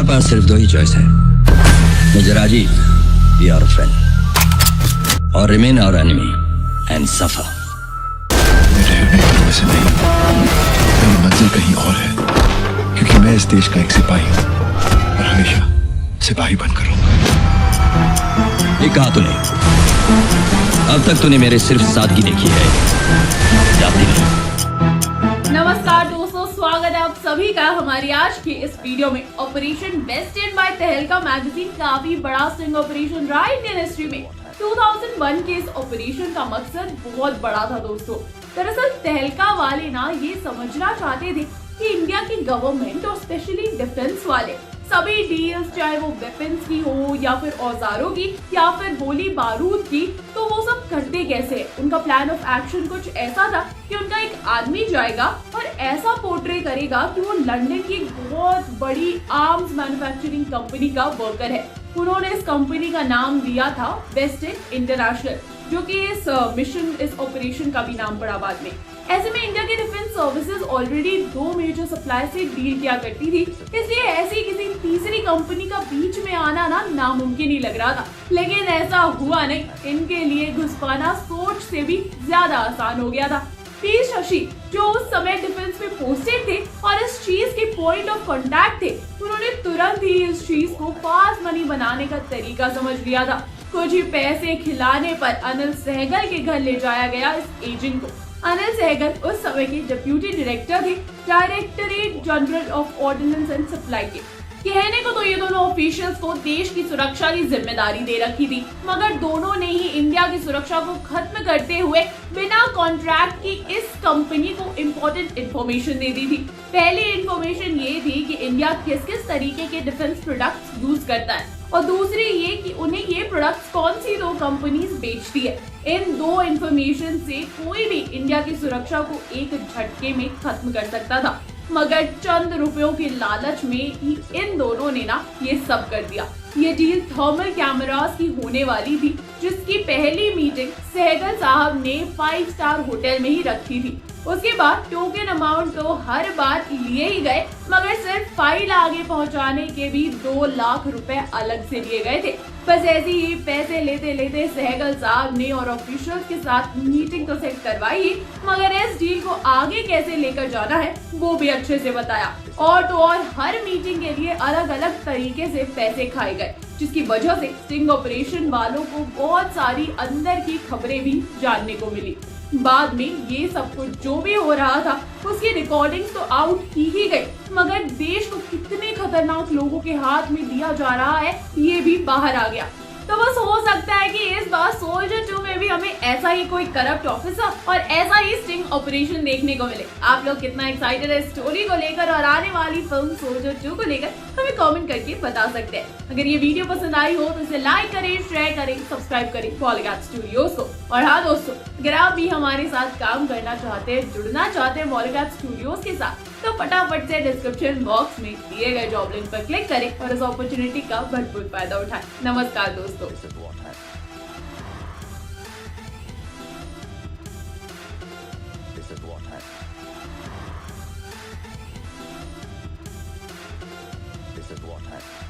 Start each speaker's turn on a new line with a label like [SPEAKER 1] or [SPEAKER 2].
[SPEAKER 1] पास सिर्फ दो ही चॉइस है, मुझे राजीव या फ्रेंड, और remain our enemy and suffer.
[SPEAKER 2] मेरे रहने वैसे नहीं, मेरी मंजिल कहीं और है, क्योंकि मैं इस देश का एक सिपाही हूँ और हमेशा सिपाही बनकर रहूंगा।
[SPEAKER 1] ये कहा तूने? अब तक तूने मेरे सिर्फ सादगी देखी है, जाती नहीं।
[SPEAKER 3] नमस्कार दोस्तों, स्वागत है आप सभी का हमारी आज की इस वीडियो में। ऑपरेशन बेस्ट इन बाय तहलका मैगजीन काफी बड़ा स्टिंग ऑपरेशन रहा इंडियन हिस्ट्री में। 2001 के इस ऑपरेशन का मकसद बहुत बड़ा था दोस्तों। दरअसल तहलका वाले ना ये समझना चाहते थे कि इंडिया की गवर्नमेंट और स्पेशली डिफेंस वाले सभी डील्स, चाहे वो वेपन्स की हो या फिर औजारों की या फिर गोली बारूद की, तो वो सब करते कैसे। उनका प्लान ऑफ एक्शन कुछ ऐसा था कि उनका एक आदमी जाएगा और ऐसा पोर्ट्रे करेगा कि वो लंदन की एक बहुत बड़ी आर्म्स मैन्युफैक्चरिंग कंपनी का वर्कर है। उन्होंने इस कंपनी का नाम दिया था वेस्टर्न इंटरनेशनल, जो कि इस मिशन, इस ऑपरेशन का भी नाम पड़ा बाद में। ऐसे में इंडिया की डिफेंस सर्विसेज ऑलरेडी दो मेजर सप्लाई से डील किया करती थी, इसलिए ऐसी किसी तीसरी कंपनी का बीच में आना ना नामुमकिन ही लग रहा था। लेकिन ऐसा हुआ नहीं, इनके लिए घुस पाना सोच से भी ज्यादा आसान हो गया था। पी शशि, जो उस समय डिफेंस में पोस्टेड थे और इस चीज के पॉइंट ऑफ कांटेक्ट थे, उन्होंने तुरंत ही इस चीज को फास्ट मनी बनाने का तरीका समझ लिया था। कुछ ही पैसे खिलाने पर अनिल सहगल के घर ले जाया गया इस एजेंट को। अनिल सहगल उस समय के डिप्यूटी डायरेक्टर थे directorate general of ordnance and supply के। कहने को तो ये दोनों ऑफिशियल्स को देश की सुरक्षा की जिम्मेदारी दे रखी थी, मगर दोनों ने ही इंडिया की सुरक्षा को खत्म करते हुए बिना कॉन्ट्रैक्ट की इस कंपनी को इम्पोर्टेंट इंफॉर्मेशन दे दी थी। पहली इंफॉर्मेशन ये थी कि इंडिया किस किस तरीके के डिफेंस प्रोडक्ट्स यूज करता है, और दूसरी ये कि उन्हें ये प्रोडक्ट्स कौन सी दो कंपनीज बेचती है। इन दो इंफॉर्मेशन से कोई भी इंडिया की सुरक्षा को एक झटके में खत्म कर सकता था, मगर चंद रुपयों के लालच में ही इन दोनों ने ना ये सब कर दिया। ये डील थर्मल कैमरास की होने वाली थी, जिसकी पहली मीटिंग सहगल साहब ने 5 स्टार होटल में ही रखी थी। उसके बाद टोकन अमाउंट तो हर बार लिए ही गए, मगर सिर्फ फाइल आगे पहुंचाने के भी 2 लाख रुपए अलग से लिए गए थे। बस ऐसे ही पैसे लेते लेते सहगल साहब ने और ऑफिशियल्स के साथ मीटिंग तो सेट करवाई, मगर इस डील को आगे कैसे लेकर जाना है वो भी अच्छे से बताया। और तो और हर मीटिंग के लिए अलग अलग तरीके से पैसे खाए गए, जिसकी वजह से स्टिंग ऑपरेशन वालों को बहुत सारी अंदर की खबरें भी जानने को मिली। बाद में ये सब कुछ जो भी हो रहा था उसकी रिकॉर्डिंग्स तो आउट की ही गई, मगर देश को कितने खतरनाक लोगों के हाथ में दिया जा रहा है ये भी बाहर आ गया। तो बस हो सकता है कि इस बार सोल्जर 2 में भी हमें ऐसा ही कोई करप्ट ऑफिसर और ऐसा ही स्टिंग ऑपरेशन देखने को मिले। आप लोग कितना एक्साइटेड है स्टोरी को लेकर और आने वाली फिल्म सोल्जर 2 को लेकर, हमें कमेंट करके बता सकते हैं। अगर ये वीडियो पसंद आई हो तो इसे लाइक करें, शेयर करें, सब्सक्राइब करें पॉलीगैट स्टूडियोज को। और हाँ दोस्तों, अगर आप भी हमारे साथ काम करना चाहते हैं, जुड़ना चाहते हैं पॉलीगैट स्टूडियोज के साथ, तो फटाफट से डिस्क्रिप्शन बॉक्स में दिए गए जॉब लिंक पर क्लिक करें और इस अपॉर्चुनिटी का भरपूर फायदा उठाएं। नमस्कार दोस्तों।
[SPEAKER 2] This is what happened.